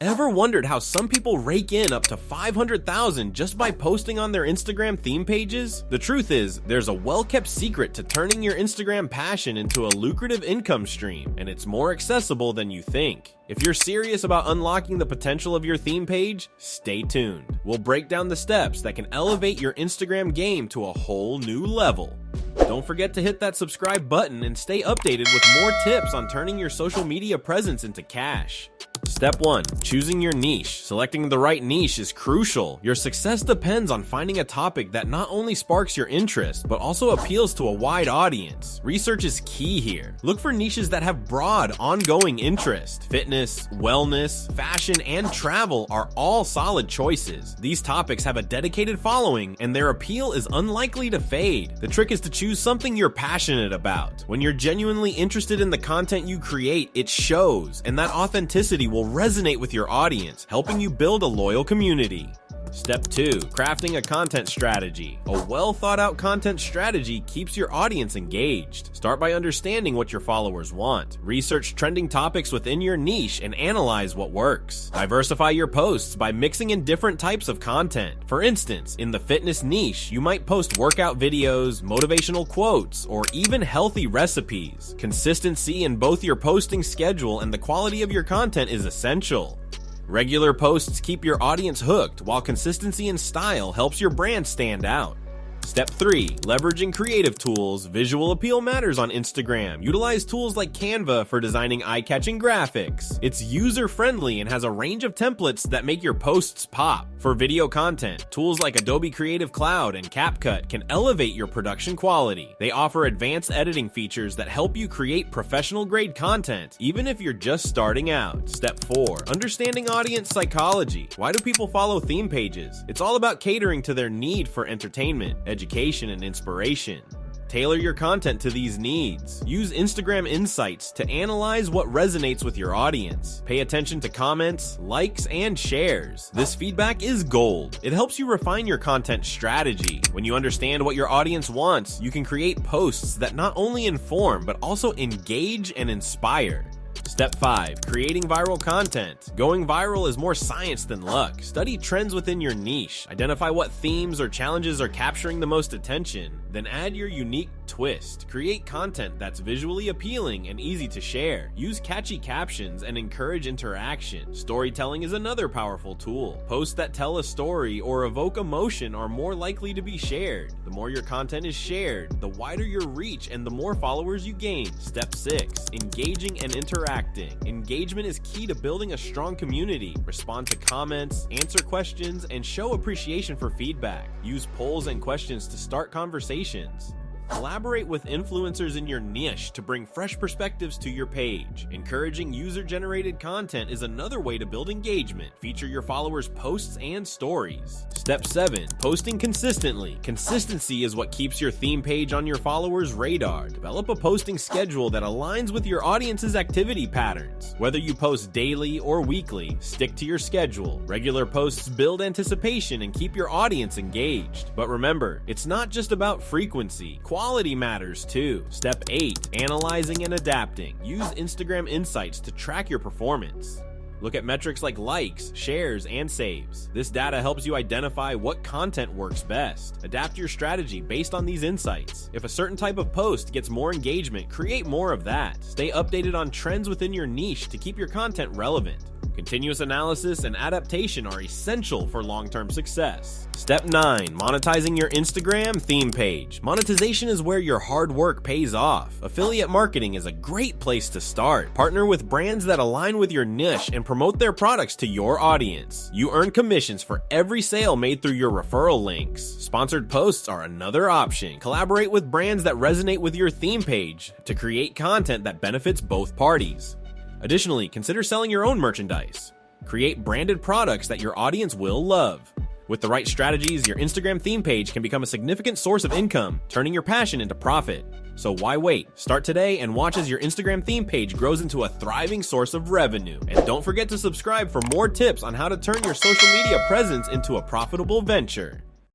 Ever wondered how some people rake in up to 500,000 just by posting on their Instagram theme pages? The truth is, there's a well-kept secret to turning your Instagram passion into a lucrative income stream, and it's more accessible than you think. If you're serious about unlocking the potential of your theme page, stay tuned. We'll break down the steps that can elevate your Instagram game to a whole new level. Don't forget to hit that subscribe button and stay updated with more tips on turning your social media presence into cash. Step 1. Choosing your niche. Selecting the right niche is crucial. Your success depends on finding a topic that not only sparks your interest, but also appeals to a wide audience. Research is key here. Look for niches that have broad, ongoing interest. Fitness, wellness, fashion, and travel are all solid choices. These topics have a dedicated following, and their appeal is unlikely to fade. The trick is to choose something you're passionate about. When you're genuinely interested in the content you create, it shows, and that authenticity will resonate with your audience, helping you build a loyal community. Step 2. Crafting a content strategy. A well thought out content strategy keeps your audience engaged. Start by understanding what your followers want. Research trending topics within your niche and analyze what works. Diversify your posts by mixing in different types of content. For instance, in the fitness niche, you might post workout videos, motivational quotes, or even healthy recipes. Consistency in both your posting schedule and the quality of your content is essential. Regular posts keep your audience hooked, while consistency and style helps your brand stand out. Step 3. Leveraging creative tools. Visual appeal matters on Instagram. Utilize tools like Canva for designing eye-catching graphics. It's user-friendly and has a range of templates that make your posts pop. For video content, tools like Adobe Creative Cloud and CapCut can elevate your production quality. They offer advanced editing features that help you create professional-grade content, even if you're just starting out. Step 4. Understanding audience psychology. Why do people follow theme pages? It's all about catering to their need for entertainment, education, and inspiration. Tailor your content to these needs. Use Instagram Insights to analyze what resonates with your audience. Pay attention to comments, likes, and shares. This feedback is gold. It helps you refine your content strategy. When you understand what your audience wants, you can create posts that not only inform, but also engage and inspire. Step 5. Creating viral content. Going viral is more science than luck. Study trends within your niche. Identify what themes or challenges are capturing the most attention. Then add your unique twist. Create content that's visually appealing and easy to share. Use catchy captions and encourage interaction. Storytelling is another powerful tool. Posts that tell a story or evoke emotion are more likely to be shared. The more your content is shared, the wider your reach and the more followers you gain. Step 6. Engaging and interacting. Engagement is key to building a strong community. Respond to comments, answer questions, and show appreciation for feedback. Use polls and questions to start conversations. Collaborate with influencers in your niche to bring fresh perspectives to your page. Encouraging user-generated content is another way to build engagement. Feature your followers' posts and stories. Step 7. Posting consistently. Consistency is what keeps your theme page on your followers' radar. Develop a posting schedule that aligns with your audience's activity patterns. Whether you post daily or weekly, stick to your schedule. Regular posts build anticipation and keep your audience engaged. But remember, it's not just about frequency. Quality matters too. Step 8. Analyzing and adapting. Use Instagram Insights to track your performance. Look at metrics like likes, shares, and saves. This data helps you identify what content works best. Adapt your strategy based on these insights. If a certain type of post gets more engagement, create more of that. Stay updated on trends within your niche to keep your content relevant. Continuous analysis and adaptation are essential for long-term success. Step 9. Monetizing your Instagram theme page. Monetization is where your hard work pays off. Affiliate marketing is a great place to start. Partner with brands that align with your niche and promote their products to your audience. You earn commissions for every sale made through your referral links. Sponsored posts are another option. Collaborate with brands that resonate with your theme page to create content that benefits both parties. Additionally, consider selling your own merchandise. Create branded products that your audience will love. With the right strategies, your Instagram theme page can become a significant source of income, turning your passion into profit. So why wait? Start today and watch as your Instagram theme page grows into a thriving source of revenue. And don't forget to subscribe for more tips on how to turn your social media presence into a profitable venture.